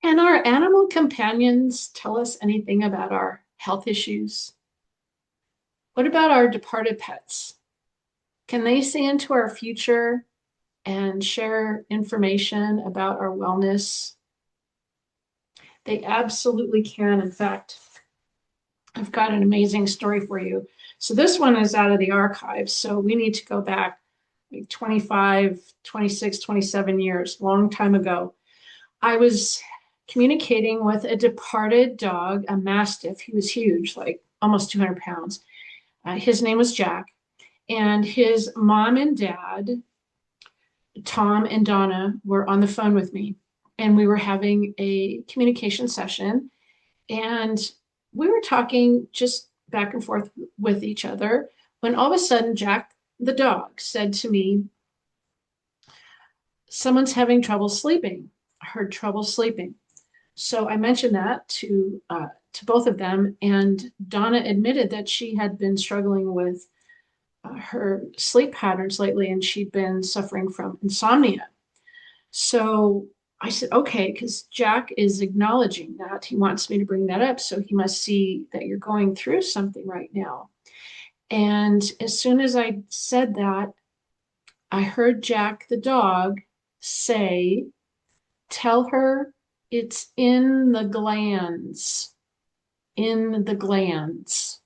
Can our animal companions tell us anything about our health issues? What about our departed pets? Can they see into our future and share information about our wellness? They absolutely can. In fact, I've got an amazing story for you. So this one is out of the archives. So we need to go back like 25, 26, 27 years, long time ago. I was communicating with a departed dog, a mastiff. He was huge, like almost 200 pounds. His name was Jack. And his mom and dad, Tom and Donna, were on the phone with me. And we were having a communication session. And we were talking just back and forth with each other when all of a sudden Jack, the dog, said to me, someone's having trouble sleeping. I heard trouble sleeping. So I mentioned that to both of them, and Donna admitted that she had been struggling with her sleep patterns lately, and she'd been suffering from insomnia. So I said, okay, because Jack is acknowledging that. He wants me to bring that up. So he must see that you're going through something right now. And as soon as I said that, I heard Jack the dog say, tell her it's in the glands, in the glands,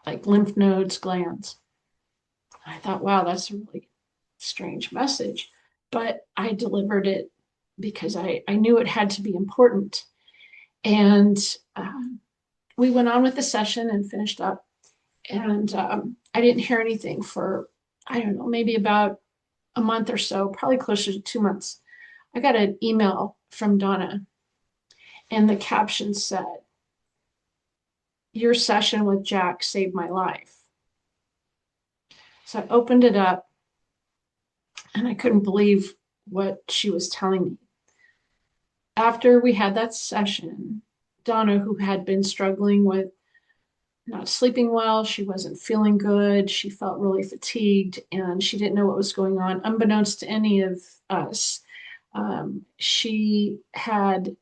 like lymph nodes, glands. I thought, wow, that's a really strange message. But I delivered it because I knew it had to be important. And we went on with the session and finished up. And I didn't hear anything for, I don't know, maybe about a month or so, probably closer to 2 months. I got an email from Donna, and the caption said, your session with Jack saved my life. So I opened it up and I couldn't believe what she was telling me. After we had that session, Donna, who had been struggling with not sleeping well, she wasn't feeling good, she felt really fatigued, and she didn't know what was going on, unbeknownst to any of us. She had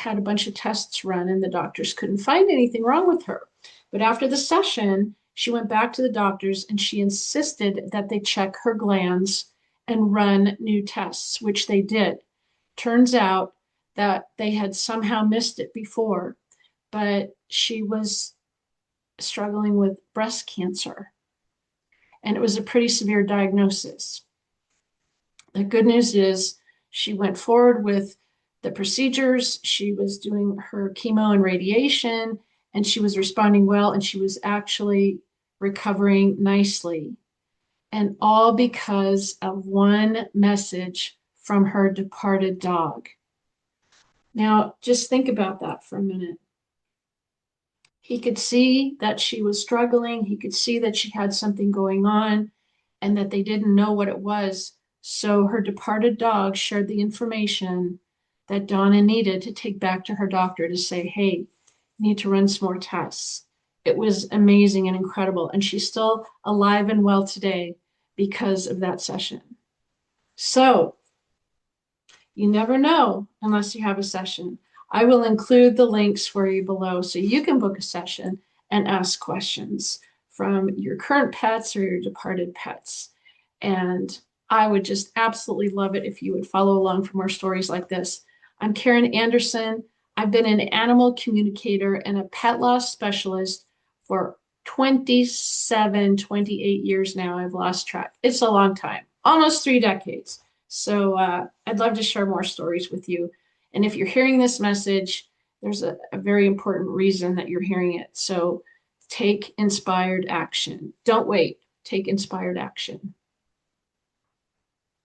a bunch of tests run, and the doctors couldn't find anything wrong with her. But after the session, she went back to the doctors and she insisted that they check her glands and run new tests, which they did. Turns out that they had somehow missed it before, but she was struggling with breast cancer, and it was a pretty severe diagnosis. The good news is she went forward with the procedures. She was doing her chemo and radiation, and she was responding well, and she was actually recovering nicely. And all because of one message from her departed dog. Now, just think about that for a minute. He could see that she was struggling. He could see that she had something going on and that they didn't know what it was. So her departed dog shared the information that Donna needed to take back to her doctor to say, hey, you need to run some more tests. It was amazing and incredible. And she's still alive and well today because of that session. So you never know unless you have a session. I will include the links for you below so you can book a session and ask questions from your current pets or your departed pets. And I would just absolutely love it if you would follow along for more stories like this. I'm Karen Anderson. I've been an animal communicator and a pet loss specialist for 27, 28 years now. I've lost track. It's a long time, almost 3 decades. So I'd love to share more stories with you. And if you're hearing this message, there's a very important reason that you're hearing it. So take inspired action. Don't wait. Take inspired action.